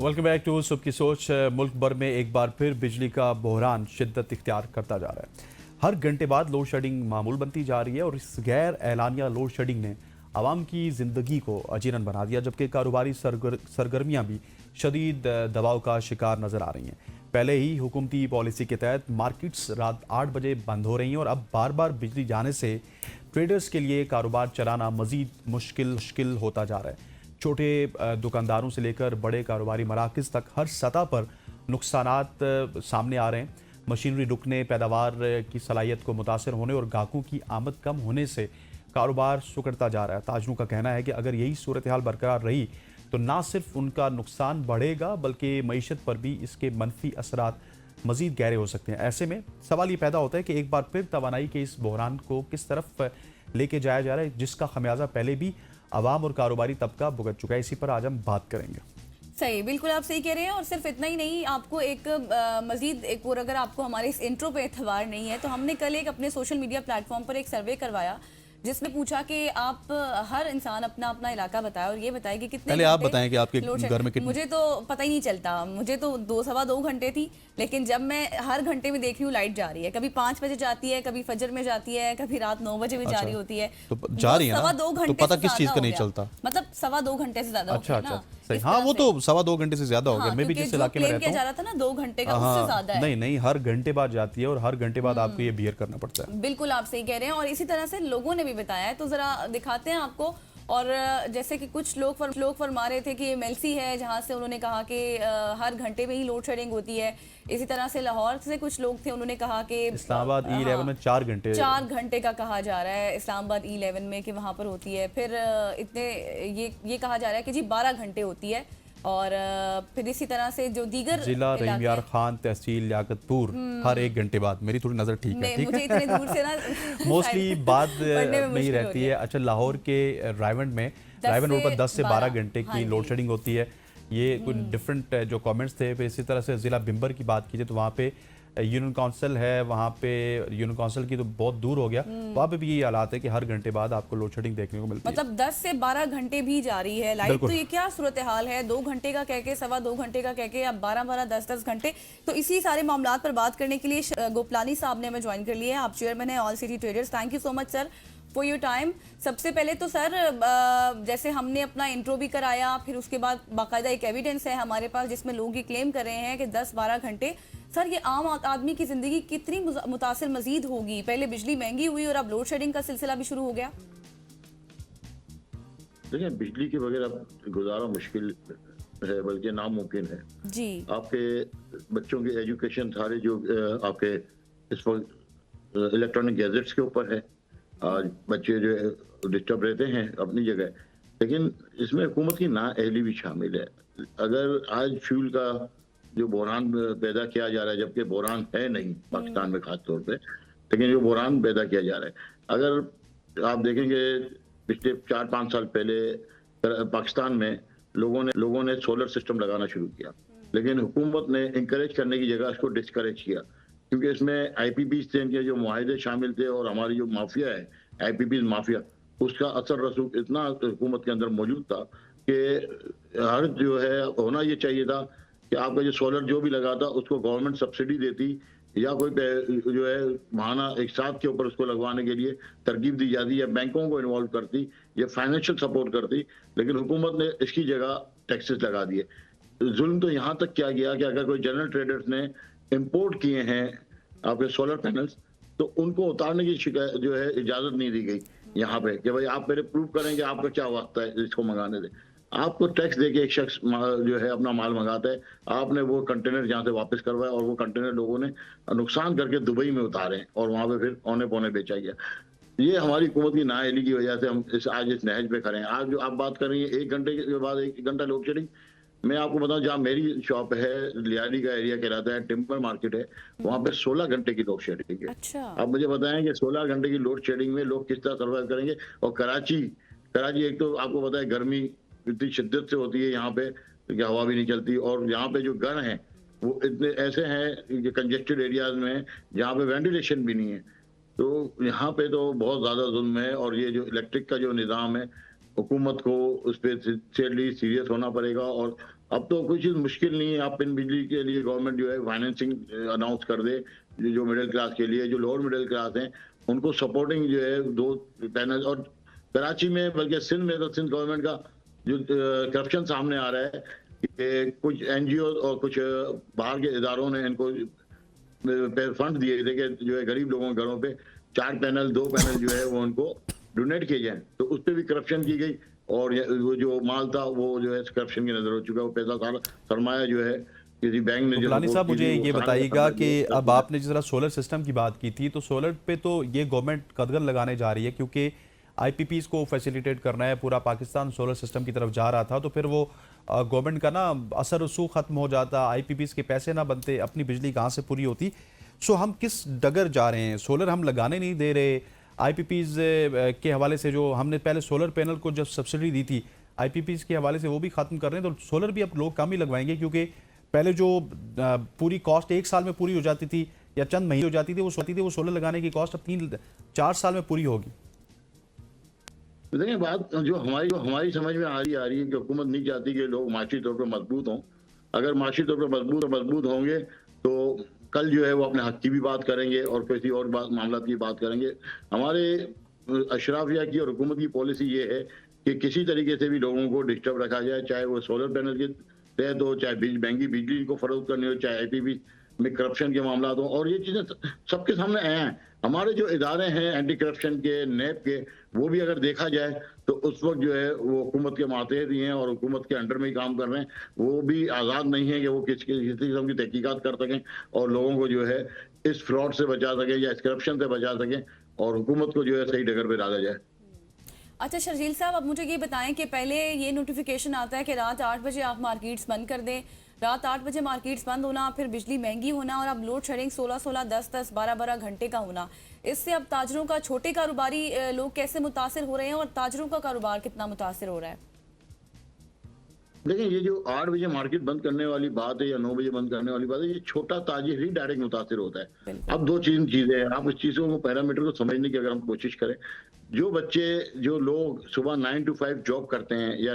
Welcome back to सुबह की सोच। मुल्क भर में एक बार फिर बिजली का बहरान शिद्दत इख्तियार करता जा रहा है। हर घंटे बाद लोड शेडिंग मामूल बनती जा रही है और इस गैर एलानिया लोड शेडिंग ने आवाम की ज़िंदगी को अजीरन बना दिया, जबकि कारोबारी सरगर्मियाँ भी शदीद दबाव का शिकार नज़र आ रही हैं। पहले ही हुकूमती पॉलिसी के तहत मार्केट्स रात 8 बजे बंद हो रही हैं और अब बार बार बिजली जाने से ट्रेडर्स के लिए कारोबार चलाना मज़ीद मुश्किल होता जा रहा है। छोटे दुकानदारों से लेकर बड़े कारोबारी मराकज़ तक हर सतह पर नुकसानात सामने आ रहे हैं। मशीनरी रुकने, पैदावार की सलाहियत को मुतासर होने और ग्राहकों की आमद कम होने से कारोबार सुकड़ता जा रहा है। ताजरों का कहना है कि अगर यही सूरत हाल बरकरार रही तो ना सिर्फ उनका नुकसान बढ़ेगा बल्कि मईशत पर भी इसके मनफी असरात मज़ीद गहरे हो सकते हैं। ऐसे में सवाल ये पैदा होता है कि एक बार फिर तवानाई के इस बहरान को किस तरफ लेके जाया जा रहा है, जिसका खमियाजा पहले भी आवाम और कारोबारी तबका भुगत चुका है। इसी पर आज हम बात करेंगे। सही, बिल्कुल आप सही कह रहे हैं। और सिर्फ इतना ही नहीं, आपको एक मजीद एक और, अगर आपको हमारे इस इंट्रो पे एतबार नहीं है तो हमने कल एक अपने सोशल मीडिया प्लेटफॉर्म पर एक सर्वे करवाया जिसमें पूछा कि आप हर इंसान अपना अपना इलाका बताए और ये बताए कि कितने पहले आप बताएं कि आपके घर में कितने। मुझे तो पता ही नहीं चलता, मुझे तो 2-2.25 घंटे थी, लेकिन जब मैं हर घंटे में देख रही हूँ लाइट जा रही है, कभी 5 बजे जाती है, कभी फजर में जाती है, कभी रात 9 बजे में जा रही होती है, तो जा रही है ना, 2.25 घंटे तो पता किस चीज का नहीं चलता, मतलब 2.25 घंटे से ज्यादा। अच्छा सही, हाँ वो तो 2.25 घंटे से ज्यादा हो गया। मैं भी जिस इलाके में रहता हूँ जा रहा था ना 2 घंटे का, उससे ज्यादा है। नहीं, हर घंटे बाद जाती है और हर घंटे बाद आपको ये बियर करना पड़ता है। बिल्कुल आप सही कह रहे हैं और इसी तरह से लोगों ने भी बताया है, तो जरा दिखाते हैं आपको। और जैसे कि कुछ लोग फरमा रहे थे कि एमएलसी है जहां से उन्होंने कहा कि हर घंटे में ही लोड शेडिंग होती है। इसी तरह से लाहौर से कुछ लोग थे, उन्होंने कहा कि इस्लामाबाद E11 में 4 घंटे का कहा जा रहा है, इस्लामाबाद E11 में कि वहां पर होती है। फिर इतने ये कहा जा रहा है कि जी 12 घंटे होती है। और फिर इसी तरह से जो दीगर जिला रहीमयार खान तहसील लियाकतपुर हर 1 घंटे बाद। मेरी थोड़ी नजर ठीक है, मुझे इतने दूर से ना मोस्टली बात में ही रहती है। अच्छा, लाहौर के रायवंड रोड पर 10 से 12 घंटे की लोड शेडिंग होती है। ये कुछ डिफरेंट जो कमेंट्स थे। फिर इसी तरह से जिला बिम्बर की बात कीजिए तो वहाँ पे यूनियन काउंसिल है, वहाँ पे यूनियन काउंसिल की तो बहुत दूर हो गया, वहाँ पे भी यही हालात है कि हर घंटे बाद आपको लोड शेडिंग देखने को मिलती है। मतलब 10 से 12 घंटे भी जा रही है लाइट, तो ये क्या सूरत हाल है? 2 घंटे का कह के, 2.25 घंटे का कह के, अब 12-12, 10-10 घंटे। तो इसी सारे मामलात पर बात करने के लिए गोपलानी साहब ने हमें ज्वाइन कर लिया है। आप चेयरमैन है all city traders. Thank you so much sir for your time. सबसे पहले तो सर, जैसे हमने अपना इंट्रो भी कराया, फिर उसके बाद बाकायदा एक एविडेंस है हमारे पास जिसमें लोग ये क्लेम कर रहे हैं कि 10-12 घंटे। सर, ये आम आदमी की जिंदगी कितनी मुतासिर मजीद होगी? पहले बिजली महंगी हुई और अब लोड शेडिंग का सिलसिला भी शुरू हो गया। देखिए, बिजली के बगैर अब गुजारा मुश्किल है, बल्कि नामुमकिन है जी। आपके बच्चों की एजुकेशन सारे जो आपके इस वक्त इलेक्ट्रॉनिक गैजेट्स के ऊपर है। आज बच्चे जो डिस्टर्ब रहते हैं अपनी जगह, लेकिन इसमें हुकूमत की नाअहली भी शामिल है। अगर आज फ्यूल का जो बहरान पैदा किया जा रहा है, जबकि बहरान है नहीं पाकिस्तान में खास तौर पे, लेकिन जो बहरान पैदा किया जा रहा है, अगर आप देखेंगे पिछले 4-5 साल पहले पाकिस्तान में लोगों ने सोलर सिस्टम लगाना शुरू किया, लेकिन हुकूमत ने इंकरेज करने की जगह इसको डिस्करेज किया, क्योंकि इसमें IPPs के जो मुआहदे शामिल थे और हमारी जो माफिया है IPPs माफिया, उसका असर रसूख इतना हुकूमत के अंदर मौजूद था कि हर जो है होना ये चाहिए था कि आपका जो सोलर जो भी लगाता उसको गवर्नमेंट सब्सिडी देती या कोई जो है महाना एक साथ के ऊपर उसको लगवाने के लिए तरकीब दी जाती या बैंकों को इन्वॉल्व करती या फाइनेंशियल सपोर्ट करती, लेकिन हुकूमत ने इसकी जगह टैक्सेस लगा दिए। जुल्म तो यहाँ तक किया गया कि अगर कोई जनरल ट्रेडर्स ने इंपोर्ट किए हैं आपके सोलर पैनल्स, तो उनको उतारने की शिकायत जो है इजाजत नहीं दी गई यहाँ पे कि भाई आप मेरे प्रूव करें कि आपका क्या वक्त है इसको मंगाने दे। आपको टैक्स देके एक शख्स जो है अपना माल मंगाता है, आपने वो कंटेनर जहाँ से वापस करवाया और वो कंटेनर लोगों ने नुकसान करके दुबई में उतारे और वहाँ पे फिर औने पौने बेचा गया। ये हमारी हुकूमत की नाअहली की वजह से हम आज इस नहज पे खड़े हैं। आज जो आप बात कर रही है 1 घंटे के बाद 1 घंटा लोड शेडिंग, मैं आपको बताऊं जहाँ मेरी शॉप है, लियाली का एरिया कहलाता है, टिम्बर मार्केट है, वहाँ पे 16 घंटे की लोड शेडिंग है। अच्छा। अब मुझे बताएं कि 16 घंटे की लोड शेडिंग में लोग किस तरह सर्वाइव करेंगे। और कराची एक तो आपको पता है गर्मी इतनी शिद्दत से होती है यहाँ पे कि हवा भी नहीं चलती, और यहाँ पे जो घर हैं वो इतने ऐसे हैं कि कंजेस्टेड एरियाज में जहाँ पे वेंटिलेशन भी नहीं है, तो यहाँ पे तो बहुत ज़्यादा जुल्म है। और ये जो इलेक्ट्रिक का जो निज़ाम है, हुकूमत को उस पर सीरियस होना पड़ेगा और अब तो कोई चीज मुश्किल नहीं है। आप इन बिजली के लिए गवर्नमेंट जो है फाइनेंसिंग अनाउंस कर दे, जो मिडिल क्लास के लिए, जो लोअर मिडिल क्लास हैं उनको सपोर्टिंग जो है 2 पैनल। और कराची में बल्कि सिंध में तो सिंध गवर्नमेंट का जो करप्शन सामने आ रहा है कि कुछ एनजीओ और कुछ बाहर के इदारों ने इनको फंड दिए थे कि जो है गरीब लोगों के घरों पे 4 पैनल 2 पैनल जो है वो उनको डोनेट किए जाए, तो उस पर भी करप्शन की गई और वो जो माल था वो जो है करप्शन की नजर हो चुका है। वो पैसा सारा सरमाया जो है किसी बैंक ने गुलानी साहब मुझे ये बताइएगा कि अब आपने जिस तरह सोलर सिस्टम की बात की थी, तो सोलर पे तो ये गवर्नमेंट कदम लगाने जा रही है क्योंकि आईपीपीज को फैसिलिटेट करना है, पूरा पाकिस्तान सोलर सिस्टम की तरफ जा रहा था, तो फिर वो गवर्नमेंट का ना असर रसूख खत्म हो जाता, आईपीपीज के पैसे ना बनते, अपनी बिजली कहाँ से पूरी होती। सो हम किस डगर जा रहे हैं? सोलर हम लगाने नहीं दे रहे, आईपीपीज के हवाले से जो हमने पहले सोलर पैनल को जब सब्सिडी दी थी आईपीपीज के हवाले से वो भी खत्म कर रहे हैं, तो सोलर भी अब लोग कम ही लगवाएंगे क्योंकि पहले जो पूरी कॉस्ट 1 साल में पूरी हो जाती थी या चंद महीने हो जाती थी वो सोलर लगाने की कॉस्ट अब 3-4 साल में पूरी होगी। देखिए, बात जो हमारी समझ में आ रही है कि हुकूमत नहीं चाहती कि लोग माशी तौर पर मजबूत हों। अगर माशी तौर पर मजबूत होंगे तो कल जो है वो अपने हक की भी बात करेंगे और किसी और मामला की बात करेंगे। हमारे अशराफिया की और हुकूमत की पॉलिसी ये है कि किसी तरीके से भी लोगों को डिस्टर्ब रखा जाए, चाहे वो सोलर पैनल के तहत हो, चाहे महंगी बिजली को फरोख्त करनी हो, चाहे आईपीपी में करप्शन के मामला हो, और ये चीजें सबके सामने आए हैं। हमारे जो इदारे हैं एंटी करप्शन के, नैब के, वो भी अगर देखा जाए तो उस वक्त जो है वो हुकूमत के मातहत ही हैं और हुकूमत के अंडर में ही काम कर रहे हैं। वो भी आज़ाद नहीं है कि वो किसी किस्म की तहकीकात कर सकें और लोगों को जो है इस फ्रॉड से बचा सकें या इस करप्शन से बचा सकें और हुकूमत को जो है सही डगर पे डाला जाए। अच्छा शर्जील साहब, अब मुझे ये बताएं कि पहले ये नोटिफिकेशन आता है कि रात 8 बजे आप मार्केट्स बंद कर दें, रात 8 बजे मार्केट्स बंद होना, फिर बिजली महंगी होना और अब लोड शेडिंग 16-16, 10-10, 12-12 घंटे का होना। इससे अब ताजरों का, छोटे कारोबारी लोग कैसे मुतासिर हो रहे हैं और ताजरों का कारोबार कितना मुतासिर हो रहा है? देखिए, ये जो 8 बजे मार्केट बंद करने वाली बात है या 9 बजे बंद करने वाली बात है, ये छोटा ताजिर ही डायरेक्ट मुतासिर होता है। अब 2 चीजें हैं, आप इस चीजों को पैरामीटर को समझने की अगर हम कोशिश करें, जो लोग सुबह 9 to 5 जॉब करते हैं, या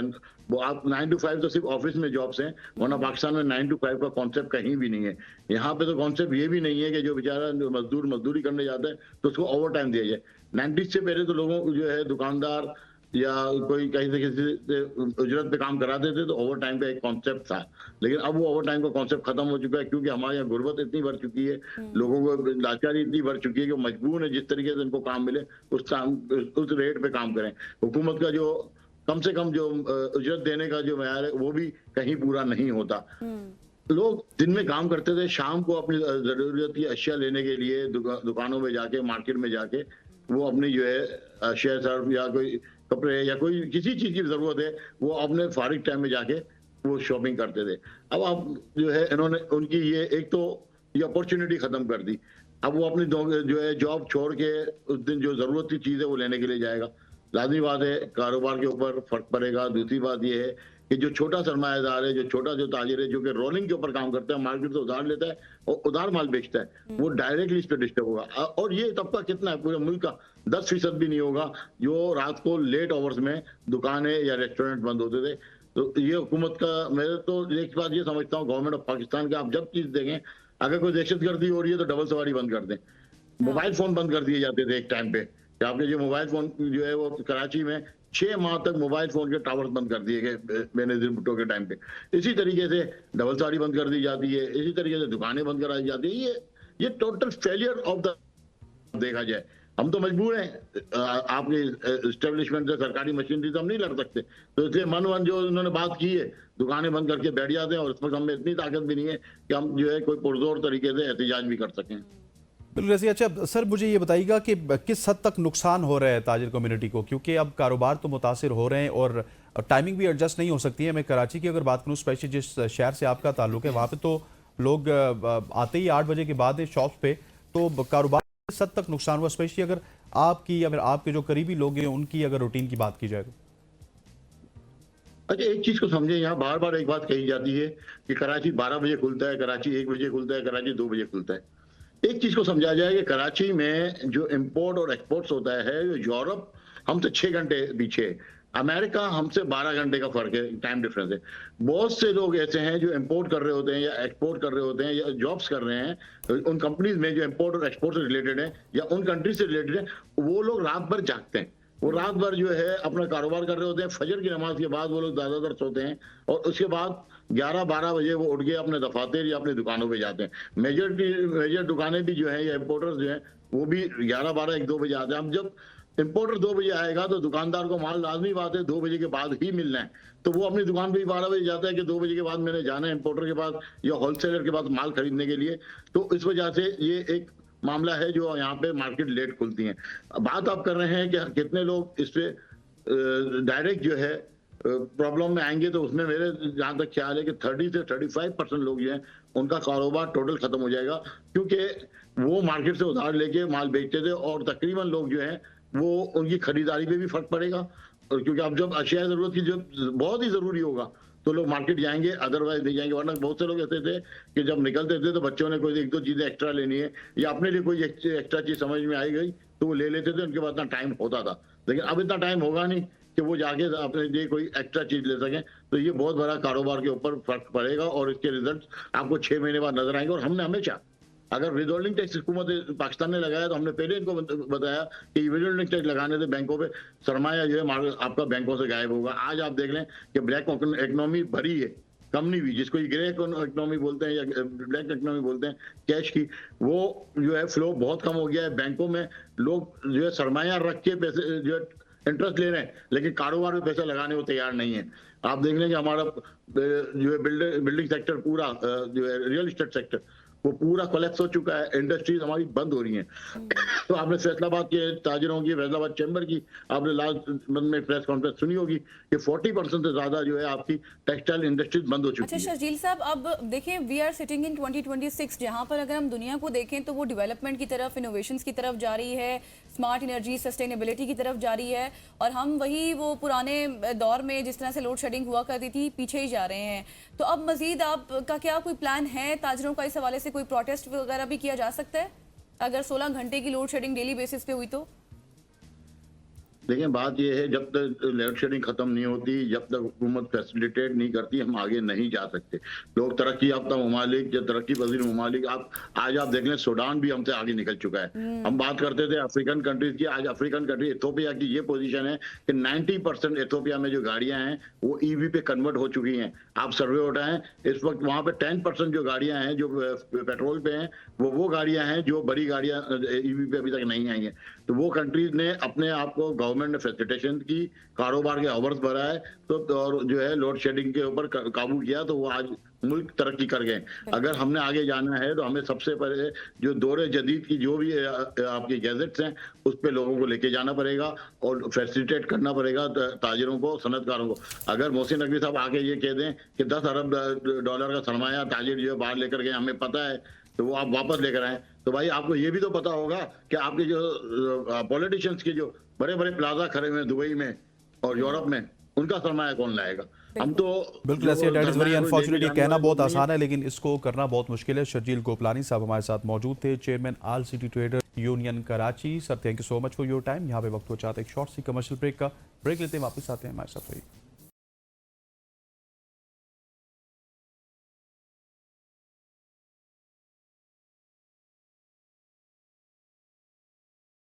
वो आप 9 to 5 तो सिर्फ ऑफिस में जॉब्स हैं, वरना पाकिस्तान में 9 to 5 का कॉन्सेप्ट कहीं भी नहीं है। यहाँ पे तो कॉन्सेप्ट ये भी नहीं है कि जो बेचारा मजदूरी करने जाता है तो उसको ओवर टाइम दिया जाए। 90 से पहले तो लोगों को जो है दुकानदार या कोई कहीं से किसी से उजरत पे काम कराते थे तो ओवर टाइम का एक कॉन्सेप्ट था, लेकिन अब वो ओवर टाइम का कॉन्सेप्ट खत्म हो चुका है क्योंकि हमारे यहाँ गुर्बत इतनी बढ़ चुकी है, लोगों को लाचारी इतनी बढ़ चुकी है कि मजबूर है जिस तरीके से इनको काम मिले उस रेट पे काम करें। हुकूमत का जो कम से कम जो उजरत देने का जो मैयार है वो भी कहीं पूरा नहीं होता। लोग दिन में काम करते थे, शाम को अपनी जरूरत की अशिया लेने के लिए दुकानों में जाके, मार्केट में जाके वो अपनी जो है अशिया सर्फ या कोई कपड़े या कोई किसी चीज की जरूरत है वो अपने फारिग टाइम में जाके वो शॉपिंग करते थे। अब आप जो है इन्होंने उनकी ये एक तो ये अपॉर्चुनिटी खत्म कर दी। अब वो अपनी जो है जॉब छोड़ के उस दिन जो जरूरत की चीज है वो लेने के लिए जाएगा। लाजमी बात है कारोबार के ऊपर फर्क पड़ेगा। दूसरी बात ये है कि जो छोटा सरमायादार है, जो ताजिर है, जो कि रोलिंग के ऊपर काम करता है, मार्केट से उधार लेता है और उधार माल बेचता है, वो डायरेक्टली इस पर डिस्टर्ब होगा। और ये तबका कितना है? पूरे मुल्क का 10% भी नहीं होगा जो रात को लेट आवर्स में दुकानें या रेस्टोरेंट बंद होते थे। तो ये हुकूमत का, मैं तो एक बात ये समझता हूँ, गवर्नमेंट ऑफ पाकिस्तान के आप जब चीज देखें, अगर कोई दहशतगर्दी हो रही है तो डबल सवारी बंद कर दें। मोबाइल फोन बंद कर दिए जाते थे एक टाइम पे, आपके जो मोबाइल फोन जो है वो कराची में 6 माह तक मोबाइल फोन के टावर्स बंद कर दिए गए बेनजीर भुट्टो के टाइम पे। इसी तरीके से डबल सवारी बंद कर दी जाती है, इसी तरीके से दुकानें बंद कराई जाती है। ये टोटल फेलियर ऑफ द, देखा जाए हम तो मजबूर हैं, आपके एस्टेब्लिशमेंट से सरकारी मशीनरी तो हम नहीं लड़ सकते, तो इसलिए मन जो उन्होंने बात की है दुकानें बंद करके बैठ जाते हैं और इस वक्त हमें इतनी ताकत भी नहीं है कि हम जो है कोई पुरजोर तरीके से एहतजाज भी कर सकें। बिल्कुल ऐसे। अच्छा सर, मुझे ये बताइएगा कि किस हद तक नुकसान हो रहा है ताजिर कम्युनिटी को, क्योंकि अब कारोबार तो मुतासिर हो रहे हैं और टाइमिंग भी एडजस्ट नहीं हो सकती है। मैं कराची की अगर बात करूँ, स्पेशली जिस शहर से आपका ताल्लुक है, वहाँ पे तो लोग आते ही 8 बजे के बाद शॉप्स पे, तो कारोबार किस हद तक नुकसान हुआ, स्पेशली अगर आपकी या फिर आपके जो करीबी लोग हैं उनकी अगर रूटीन की बात की जाए तो? अच्छा, एक चीज को समझे, यहाँ बार बार एक बात कही जाती है कि कराची 12 बजे खुलता है, कराची 1 बजे खुलता है, कराची 2 बजे खुलता है। एक चीज को समझा जाए कि कराची में जो इंपोर्ट और एक्सपोर्ट्स होता है, यूरोप हमसे 6 घंटे पीछे, अमेरिका हमसे 12 घंटे का फर्क है, टाइम डिफरेंस है। बहुत से लोग ऐसे हैं जो इंपोर्ट कर रहे होते हैं या एक्सपोर्ट कर रहे होते हैं या जॉब्स कर रहे हैं उन कंपनीज में जो इंपोर्ट और एक्सपोर्ट से रिलेटेड है या उन कंट्रीज से रिलेटेड है, वो लोग रात भर जागते हैं, वो रात भर जो है अपना कारोबार कर रहे होते हैं। फजर की नमाज के बाद वो लोग ज्यादातर सोते हैं और उसके बाद 11-12 बजे वो उठ के अपने दफातर या अपनी दुकानों पे जाते हैं। मेजर दुकानें भी जो है या इंपोर्टर्स जो है वो भी 11-12 1-2 बजे आते हैं। अब जब इंपोर्टर 2 बजे आएगा तो दुकानदार को माल लाजमी बात है 2 बजे के बाद ही मिलना है, तो वो अपनी दुकान पे 12 बजे जाता है कि 2 बजे के बाद मैंने जाना है इंपोर्टर के पास या होलसेलर के पास माल खरीदने के लिए। तो इस वजह से ये एक मामला है जो यहाँ पे मार्केट लेट खुलती है। बात आप कर रहे हैं कि कितने लोग इस पे डायरेक्ट जो है प्रॉब्लम में आएंगे, तो उसमें मेरे जहां तक ख्याल है कि 30 से 35% लोग जो है उनका कारोबार टोटल खत्म हो जाएगा, क्योंकि वो मार्केट से उधार लेके माल बेचते थे और तकरीबन लोग जो है वो उनकी खरीदारी पे भी फर्क पड़ेगा। और क्योंकि अब जब अशिया जरूरत की जब बहुत ही जरूरी होगा तो लोग मार्केट जाएंगे, अदरवाइज नहीं जाएंगे। वरना बहुत से लोग ऐसे थे कि जब निकलते थे तो बच्चों ने कोई 1-2 चीजें एक्स्ट्रा लेनी है या अपने लिए कोई एक्स्ट्रा चीज समझ में आई गई तो वो ले लेते थे, उनके पास इतना टाइम होता था। लेकिन अब इतना टाइम होगा नहीं कि वो जाके अपने लिए कोई एक्स्ट्रा चीज ले सकें, तो ये बहुत बड़ा कारोबार के ऊपर फर्क पड़ेगा और इसके रिजल्ट आपको 6 महीने बाद नजर आएंगे। और हमने हमेशा, अगर विदहोल्डिंग टैक्स हुकूमत पाकिस्तान ने लगाया तो हमने पहले इनको बताया कि विदहोल्डिंग टैक्स लगाने से बैंकों पे सरमाया जो है आपका बैंकों से गायब होगा। आज आप देख लें कि ब्लैक इकोनॉमी भरी है, कम नहीं हुई, जिसको ग्रे इकोनॉमी बोलते हैं या ब्लैक इकोनॉमी बोलते हैं कैश की, वो जो है फ्लो बहुत कम हो गया है। बैंकों में लोग जो है सरमाया रख के पैसे जो है इंटरेस्ट ले रहे हैं, लेकिन कारोबार में पैसा लगाने को तैयार नहीं है। आप देख लें कि हमारा जो है बिल्डिंग सेक्टर पूरा जो है रियल एस्टेट सेक्टर वो पूरा कोलैप्स हो चुका है, इंडस्ट्रीज हमारी बंद हो रही हैं। तो आपने फैसलाबाद के ताजिरों की, फैसलाबाद चैम्बर की आपने लास्ट मंथ में प्रेस कॉन्फ्रेंस सुनी होगी कि 40% से ज्यादा जो है आपकी टेक्सटाइल इंडस्ट्रीज बंद हो चुकी अच्छा है। शर्जील साहब, अब देखें वी आर सिटिंग इन 2026, जहां पर अगर हम दुनिया को देखें तो वो डेवलपमेंट की तरफ, इनोवेशंस की तरफ जा रही है, स्मार्ट एनर्जी, सस्टेनेबिलिटी की तरफ जा रही है, और हम वही वो पुराने दौर में जिस तरह से लोड शेडिंग हुआ करती थी पीछे ही जा रहे हैं। तो अब मजीद आपका क्या कोई प्लान है ताजरों का, इस हवाले से कोई प्रोटेस्ट वगैरह भी किया जा सकता है अगर 16 घंटे की लोड शेडिंग डेली बेसिस पे हुई तो? देखिए बात यह है, जब तक लोड शेडिंग खत्म नहीं होती, जब तक हुकूमत फैसिलिटेट नहीं करती, हम आगे नहीं जा सकते। लोग तरक्की याफ्ता ममालिक या तरक्की पजीर ममालिक, आज आप देख लें सूडान भी हमसे आगे निकल चुका है। हम बात करते थे अफ्रीकन कंट्रीज की, आज अफ्रीकन कंट्री इथोपिया की ये पोजीशन है कि 90% इथोपिया में जो गाड़ियां हैं वो ईवी पे कन्वर्ट हो चुकी हैं। आप सर्वे उठाएं, इस वक्त वहां पे 10% जो गाड़ियां हैं जो पेट्रोल पे हैं वो गाड़ियां हैं जो बड़ी गाड़ियां ईवी पे अभी तक नहीं आई हैं। तो वो कंट्रीज ने अपने आप को गवर्नमेंट ने फैसिलिटेशन की, कारोबार के आवर्स बढ़ाए, तो और जो है लोड शेडिंग के ऊपर काबू किया, तो वो आज मुल्क तरक्की कर गए। अगर हमने आगे जाना है तो हमें सबसे पहले जो दौरे जदीद की जो भी आपके गैजेट्स हैं उस पे लोगों को लेके जाना पड़ेगा और फैसिलिटेट करना पड़ेगा ताजिरों को, सनतकारों को। अगर मोहसिन नकवी साहब आके ये कह दें कि 10 अरब डॉलर का सरमाया ताजिर जो है बाहर लेकर गए, हमें पता है, तो वो आप वापस लेकर आए, तो भाई आपको ये भी तो पता होगा कि आपके जो पॉलिटिशियंस के जो बड़े बड़े प्लाजा खड़े हुए दुबई में और यूरोप में, उनका सरमाया कौन लाएगा? हम तो बिल्कुल ऐसे, दैट इज वेरी अनफॉर्चुनेट। ये कहना बहुत आसान है लेकिन इसको करना बहुत मुश्किल है। शर्जील गोपलानी साहब हमारे साथ मौजूद थे, chairman all city trader union Karachi. Sir thank you so much for your time. यहाँ पे वक्त हो चाहते एक शॉर्ट सी कमर्शियल ब्रेक का, ब्रेक लेते हैं, वापस आते हैं, हमारे साथ रहिए।